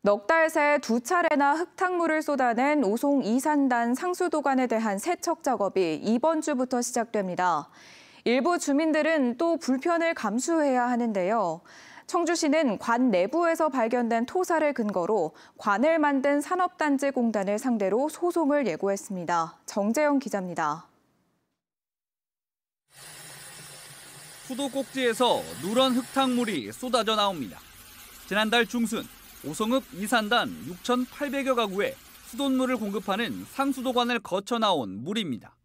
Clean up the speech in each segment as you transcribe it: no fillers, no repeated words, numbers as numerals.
넉 달 새 2차례나 흙탕물을 쏟아낸 오송 이산단 상수도관에 대한 세척 작업이 이번 주부터 시작됩니다. 일부 주민들은 또 불편을 감수해야 하는데요. 청주시는 관 내부에서 발견된 토사를 근거로 관을 만든 산업단지공단을 상대로 소송을 예고했습니다. 정재영 기자입니다. 수도 꼭지에서 누런 흙탕물이 쏟아져 나옵니다. 지난달 중순 오송읍 이산단 6,800여 가구에 수돗물을 공급하는 상수도관을 거쳐 나온 물입니다.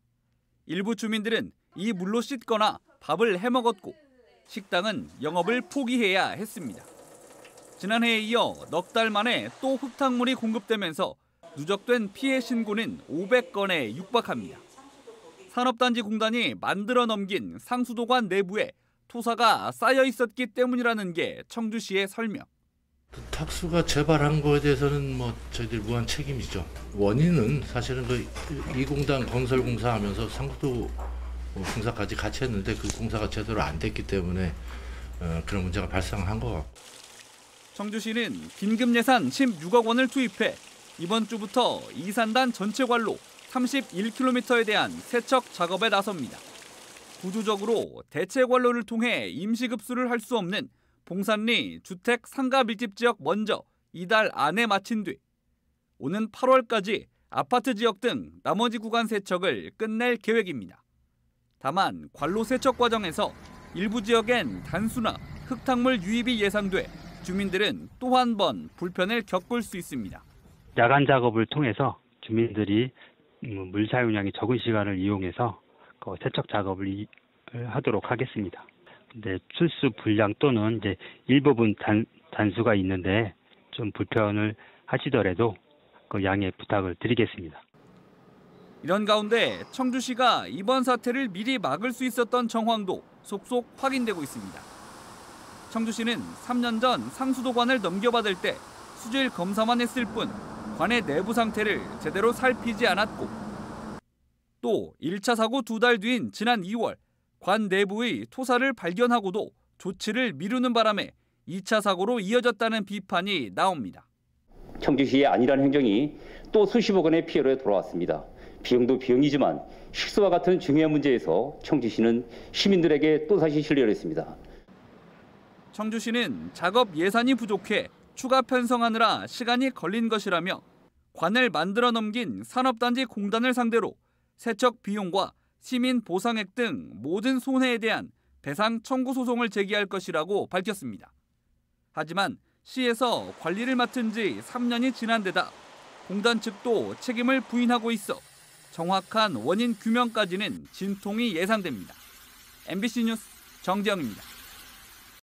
일부 주민들은 이 물로 씻거나 밥을 해먹었고 식당은 영업을 포기해야 했습니다. 지난해에 이어 넉 달 만에 또 흙탕물이 공급되면서 누적된 피해 신고는 500건에 육박합니다. 산업단지 공단이 만들어 넘긴 상수도관 내부에 토사가 쌓여 있었기 때문이라는 게 청주시의 설명. 탁수가 재발한 거에 대해서는 저희들 무한 책임이죠. 원인은 사실은 이 공단 건설 공사하면서 상수도 공사까지 같이 했는데 그 공사가 제대로 안 됐기 때문에 그런 문제가 발생한 것 같고. 청주시는 긴급 예산 16억 원을 투입해 이번 주부터 이산단 전체 관로 31km에 대한 세척 작업에 나섭니다. 구조적으로 대체 관로를 통해 임시급수를 할 수 없는 봉산리 주택 상가 밀집 지역 먼저 이달 안에 마친 뒤 오는 8월까지 아파트 지역 등 나머지 구간 세척을 끝낼 계획입니다. 다만 관로 세척 과정에서 일부 지역엔 단수나 흙탕물 유입이 예상돼 주민들은 또 한 번 불편을 겪을 수 있습니다. 야간 작업을 통해서 주민들이 물 사용량이 적은 시간을 이용해서 세척 작업을 하도록 하겠습니다. 근데 출수 불량 또는 이제 일부분 단수가 있는데 좀 불편을 하시더라도 그 양해 부탁을 드리겠습니다. 이런 가운데 청주시가 이번 사태를 미리 막을 수 있었던 정황도 속속 확인되고 있습니다. 청주시는 3년 전 상수도관을 넘겨받을 때 수질 검사만 했을 뿐 관의 내부 상태를 제대로 살피지 않았고 또 1차 사고 2달 뒤인 지난 2월 관 내부의 토사를 발견하고도 조치를 미루는 바람에 2차 사고로 이어졌다는 비판이 나옵니다. 청주시의 안일한 행정이 또 수십억 원의 피해로 돌아왔습니다. 비용도 비용이지만 식수와 같은 중요한 문제에서 청주시는 시민들에게 또다시 신뢰를 했습니다. 청주시는 작업 예산이 부족해 추가 편성하느라 시간이 걸린 것이라며 관을 만들어 넘긴 산업단지 공단을 상대로 세척 비용과 시민 보상액 등 모든 손해에 대한 배상 청구 소송을 제기할 것이라고 밝혔습니다. 하지만 시에서 관리를 맡은 지 3년이 지난 데다 공단 측도 책임을 부인하고 있어 정확한 원인 규명까지는 진통이 예상됩니다. MBC 뉴스 정재영입니다.